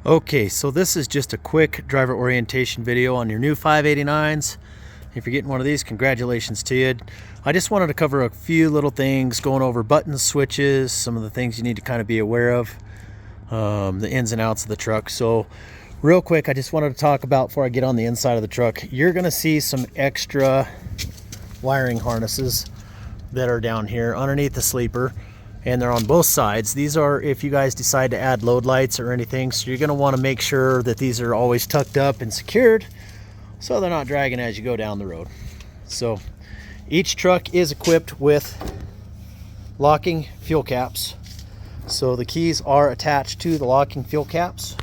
Okay, so this is just a quick driver orientation video on your new 589s. If you're getting one of these, congratulations to you. I just wanted to cover a few little things, going over buttons, switches, some of the things you need to kind of be aware of, the ins and outs of the truck. So real quick, I just wanted to talk about, before I get on the inside of the truck, you're going to see some extra wiring harnesses that are down here underneath the sleeper, and they're on both sides. These are if you guys decide to add load lights or anything, so you're going to want to make sure that these are always tucked up and secured so they're not dragging as you go down the road. So each truck is equipped with locking fuel caps, so the keys are attached to the locking fuel caps.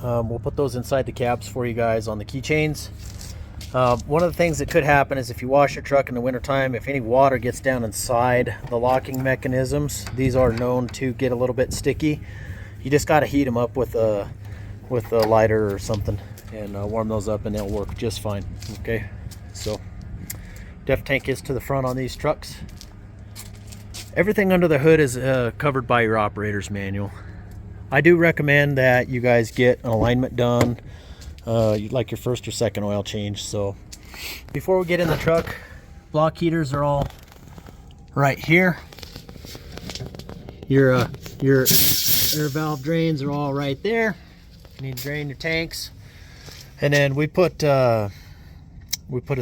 We'll put those inside the caps for you guys on the keychains. One of the things that could happen is if you wash your truck in the wintertime, if any water gets down inside the locking mechanisms, these are known to get a little bit sticky. You just got to heat them up with a lighter or something and warm those up, and they'll work just fine. Okay, so def tank is to the front on these trucks. Everything under the hood is covered by your operator's manual. I do recommend that you guys get an alignment done, like your first or second oil change. So before we get in the truck, block heaters are all right here. Your air valve drains are all right there. You need to drain your tanks. And then we put a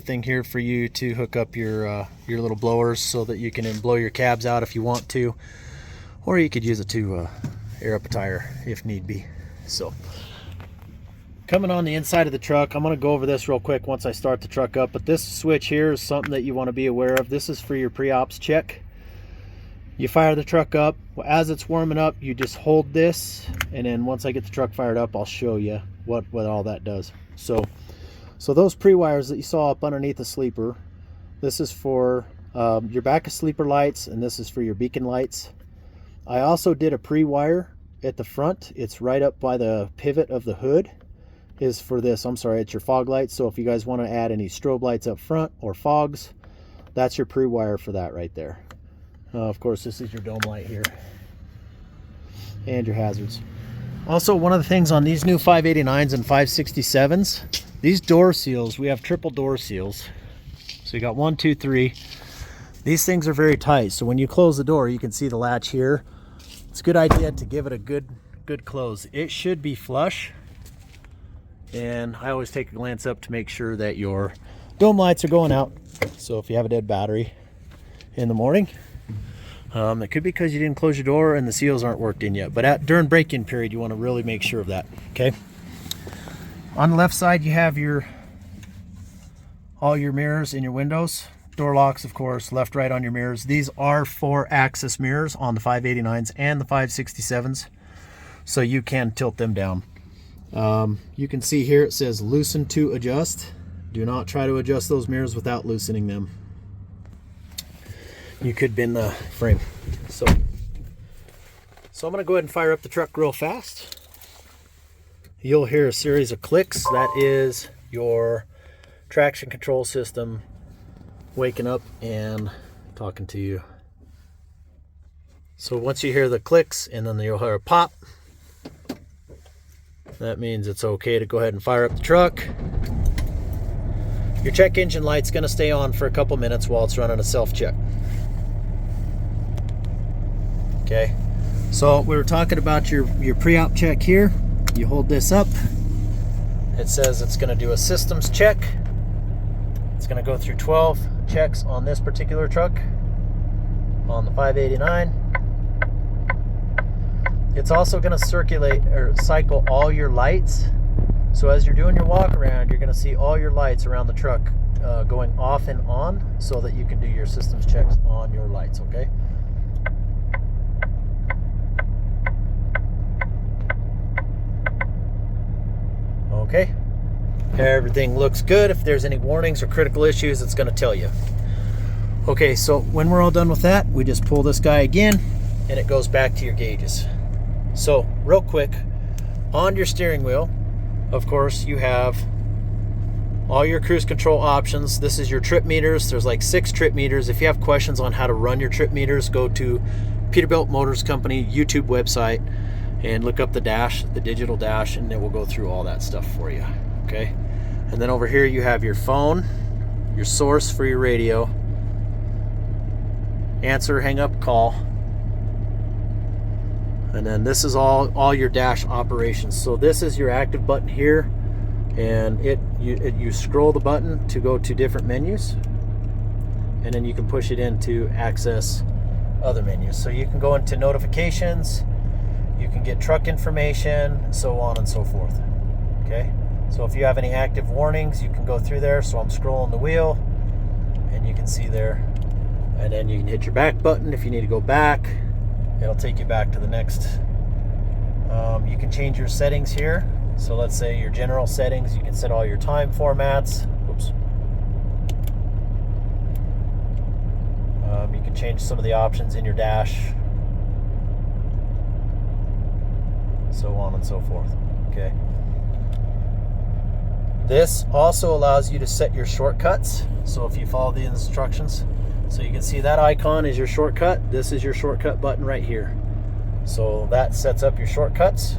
thing here for you to hook up your little blowers so that you can blow your cabs out if you want to, or you could use it to air up a tire if need be. So coming on the inside of the truck, I'm going to go over this real quick once I start the truck up, but this switch here is something that you want to be aware of. This is for your pre-ops check. You fire the truck up. As it's warming up, you just hold this, and then once I get the truck fired up, I'll show you what all that does. So those pre-wires that you saw up underneath the sleeper, this is for your back of sleeper lights, and this is for your beacon lights. I also did a pre-wire at the front. It's right up by the pivot of the hood. Is for this, I'm sorry, it's your fog lights. So if you guys want to add any strobe lights up front or fogs, that's your pre-wire for that right there. Of course, this is your dome light here and your hazards. Also, one of the things on these new 589s and 567s, these door seals, we have triple door seals. So you got 1, 2, 3. These things are very tight, so when you close the door, you can see the latch here. It's a good idea to give it a good close. It should be flush, and I always take a glance up to make sure that your dome lights are going out. So if you have a dead battery in the morning, it could be because you didn't close your door and the seals aren't worked in yet, but during break-in period, you want to really make sure of that. Okay, on the left side, you have all your mirrors in your windows. Door locks, of course, left, right on your mirrors. These are 4-axis mirrors on the 589s and the 567s, so you can tilt them down. You can see here it says loosen to adjust. Do not try to adjust those mirrors without loosening them. You could bend the frame. So I'm going to go ahead and fire up the truck real fast. You'll hear a series of clicks. That is your traction control system waking up and talking to you. So once you hear the clicks and then you'll hear a pop, that means it's okay to go ahead and fire up the truck. Your check engine light's going to stay on for a couple minutes while it's running a self-check. Okay, so we were talking about your pre-op check here. You hold this up. It says it's going to do a systems check. It's going to go through 12 checks on this particular truck, on the 589. It's also going to cycle all your lights. So as you're doing your walk around, you're going to see all your lights around the truck going off and on, so that you can do your systems checks on your lights. Okay. Okay. Everything looks good. If there's any warnings or critical issues, it's going to tell you. Okay, so when we're all done with that, we just pull this guy again, and it goes back to your gauges. So real quick, on your steering wheel, of course, you have all your cruise control options. This is your trip meters. There's like 6 trip meters. If you have questions on how to run your trip meters, go to Peterbilt Motors Company YouTube website, and look up the dash, the digital dash, and it will go through all that stuff for you. Okay, and then over here you have your phone, your source for your radio, answer, hang up, call, and then this is all your dash operations. So this is your active button here, and you scroll the button to go to different menus, and then you can push it in to access other menus. So you can go into notifications, you can get truck information, so on and so forth. Okay, so if you have any active warnings, you can go through there. So I'm scrolling the wheel, and you can see there, and then you can hit your back button if you need to go back. It'll take you back to the next. You can change your settings here. So let's say your general settings, you can set all your time formats. Oops. You can change some of the options in your dash, so on and so forth. Okay. This also allows you to set your shortcuts. So if you follow the instructions, so you can see that icon is your shortcut. This is your shortcut button right here. So that sets up your shortcuts.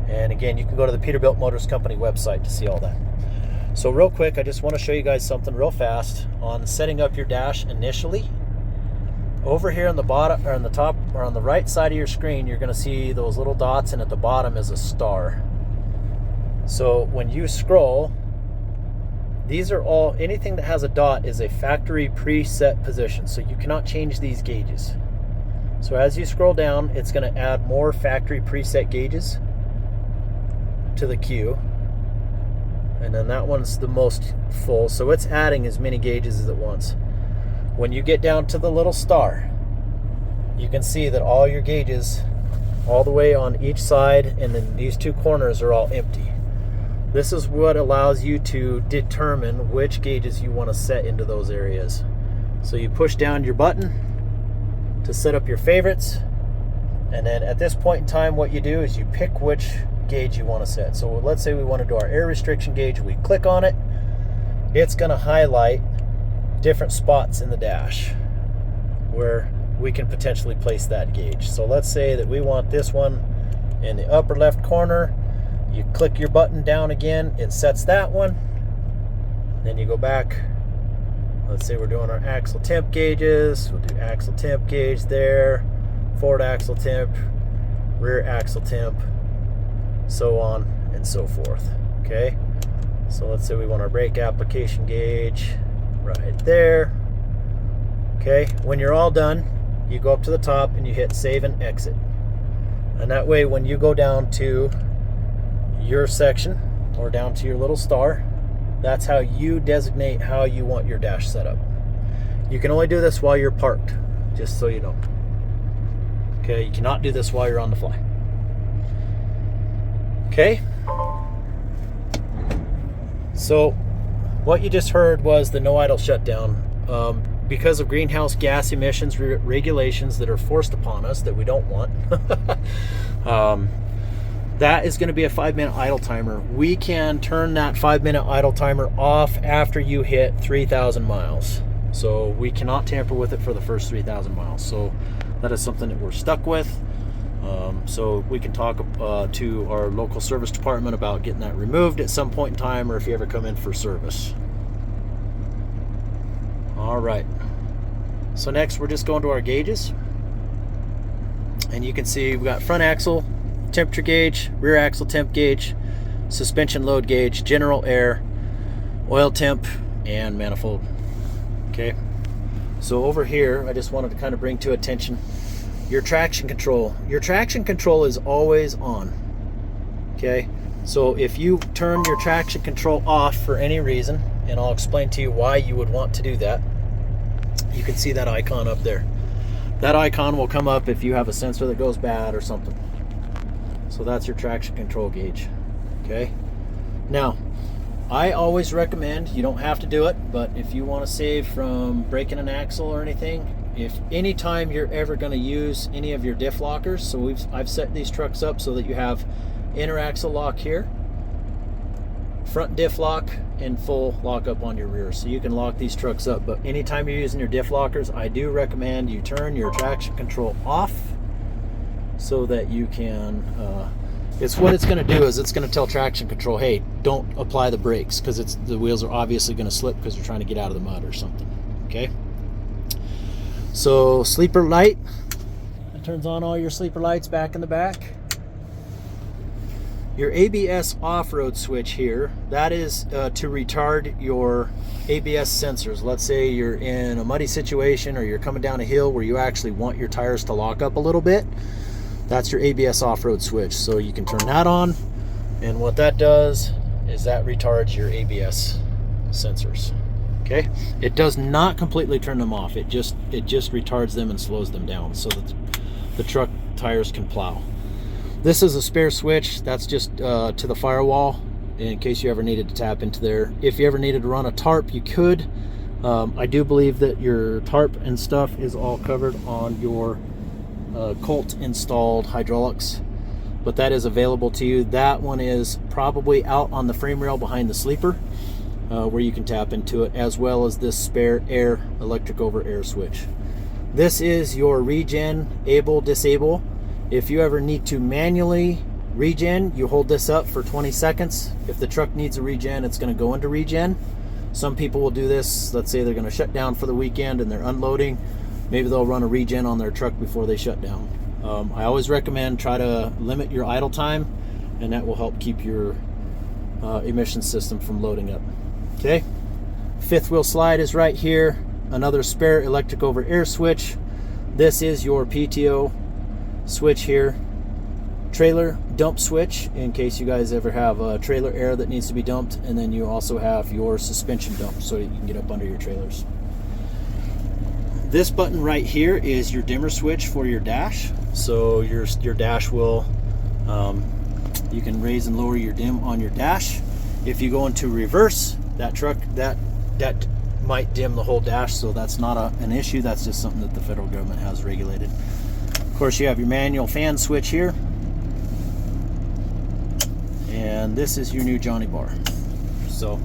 And again, you can go to the Peterbilt Motors Company website to see all that. So real quick, I just want to show you guys something real fast on setting up your dash initially. Over here on the bottom, or on the top, or on the right side of your screen, you're going to see those little dots, and at the bottom is a star. So when you scroll, these are all, anything that has a dot is a factory preset position, so you cannot change these gauges. So as you scroll down, it's going to add more factory preset gauges to the queue, and then that one's the most full, so it's adding as many gauges as it wants. When you get down to the little star, you can see that all your gauges all the way on each side, and then these two corners are all empty. This is what allows you to determine which gauges you want to set into those areas. So you push down your button to set up your favorites, and then at this point in time, what you do is you pick which gauge you want to set. So let's say we want to do our air restriction gauge. We click on it. It's going to highlight different spots in the dash where we can potentially place that gauge. So let's say that we want this one in the upper left corner. You click your button down again, it sets that one. Then you go back. Let's say we're doing our axle temp gauges. We'll do axle temp gauge there, forward axle temp, rear axle temp, so on and so forth. Okay, so let's say we want our brake application gauge right there. Okay, when you're all done, you go up to the top and you hit save and exit, and that way when you go down to your section or down to your little star, that's how you designate how you want your dash set up. You can only do this while you're parked, just so you know. Okay, you cannot do this while you're on the fly. Okay, so what you just heard was the no idle shutdown. Because of greenhouse gas emissions regulations that are forced upon us that we don't want, that is going to be a 5-minute idle timer. We can turn that 5-minute idle timer off after you hit 3,000 miles. So we cannot tamper with it for the first 3,000 miles. So that is something that we're stuck with. So we can talk to our local service department about getting that removed at some point in time, or if you ever come in for service. All right. So next we're just going to our gauges. And you can see we've got front axle temperature gauge, rear axle temp gauge, suspension load gauge, general air, oil temp, and manifold. Okay, so over here I just wanted to kind of bring to attention your traction control. Your traction control is always on. Okay, so if you turn your traction control off for any reason, and I'll explain to you why you would want to do that, you can see that icon up there. That icon will come up if you have a sensor that goes bad or something. So that's your traction control gauge. Okay, now I always recommend, you don't have to do it, but if you want to save from breaking an axle or anything, if anytime you're ever going to use any of your diff lockers, so I've set these trucks up so that you have inner axle lock here, front diff lock, and full lock up on your rear, so you can lock these trucks up. But anytime you're using your diff lockers, I do recommend you turn your traction control off so that you can, it's what it's going to do is it's going to tell traction control, hey, don't apply the brakes, because the wheels are obviously going to slip because you're trying to get out of the mud or something. Okay. So sleeper light, it turns on all your sleeper lights back in the back. Your ABS off-road switch here, that is to retard your ABS sensors. Let's say you're in a muddy situation or you're coming down a hill where you actually want your tires to lock up a little bit. That's your ABS off-road switch. So you can turn that on, and what that does is that retards your ABS sensors. Okay, it does not completely turn them off. It just retards them and slows them down so that the truck tires can plow. This is a spare switch. That's just to the firewall in case you ever needed to tap into there. If you ever needed to run a tarp, you could. I do believe that your tarp and stuff is all covered on your Colt installed hydraulics, but that is available to you. That one is probably out on the frame rail behind the sleeper, where you can tap into it, as well as this spare air electric over air switch. This is your regen able disable. If you ever need to manually regen, you hold this up for 20 seconds. If the truck needs a regen, it's going to go into regen. Some people will do this. Let's say they're going to shut down for the weekend and they're unloading. Maybe they'll run a regen on their truck before they shut down. I always recommend try to limit your idle time, and that will help keep your emission system from loading up. Okay, fifth wheel slide is right here. Another spare electric over air switch. This is your PTO switch here. Trailer dump switch in case you guys ever have a trailer air that needs to be dumped, and then you also have your suspension dump so you can get up under your trailers. This button right here is your dimmer switch for your dash. So your dash will, you can raise and lower your dim on your dash. If you go into reverse, that truck, that might dim the whole dash, so that's not an issue. That's just something that the federal government has regulated. Of course, you have your manual fan switch here. And this is your new Johnny bar. So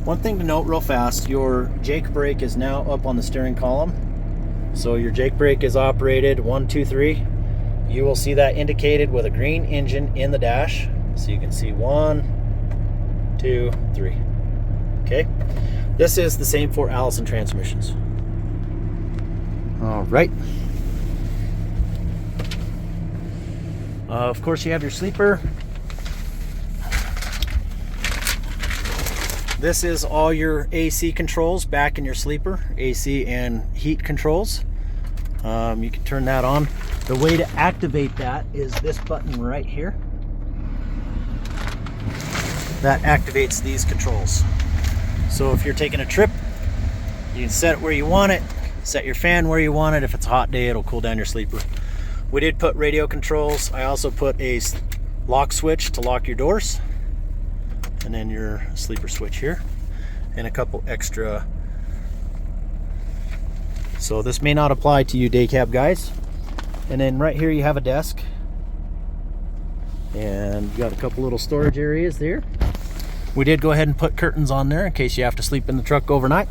one thing to note real fast, your Jake brake is now up on the steering column. So your Jake brake is operated 1, 2, 3. You will see that indicated with a green engine in the dash. So you can see 1, 2, 3. Okay. This is the same for Allison transmissions. All right. Of course, you have your sleeper. This is all your AC controls back in your sleeper, AC and heat controls. You can turn that on. The way to activate that is this button right here. That activates these controls. So if you're taking a trip, you can set it where you want it, set your fan where you want it. If it's a hot day, it'll cool down your sleeper. We did put radio controls. I also put a lock switch to lock your doors, and then your sleeper switch here, and a couple extra. So this may not apply to you day cab guys. And then right here you have a desk, and you got a couple little storage areas there. We did go ahead and put curtains on there in case you have to sleep in the truck overnight.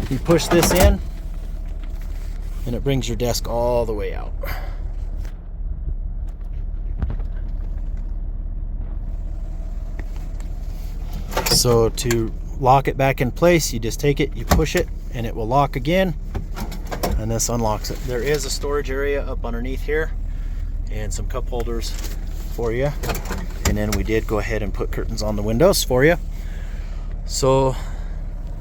You push this in, and it brings your desk all the way out. So to lock it back in place, you just take it, you push it, and it will lock again, and this unlocks it. There is a storage area up underneath here and some cup holders for you, and then we did go ahead and put curtains on the windows for you. So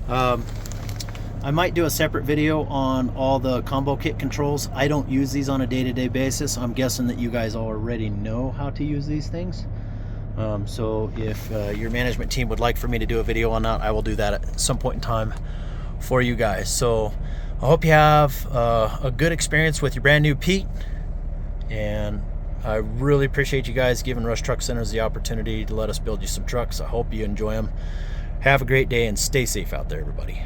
I might do a separate video on all the combo kit controls. I don't use these on a day-to-day basis. I'm guessing that you guys already know how to use these things. So if your management team would like for me to do a video on that, I will do that at some point in time for you guys. So I hope you have a good experience with your brand new Pete, and I really appreciate you guys giving Rush Truck Centers the opportunity to let us build you some trucks. I hope you enjoy them. Have a great day and stay safe out there, everybody.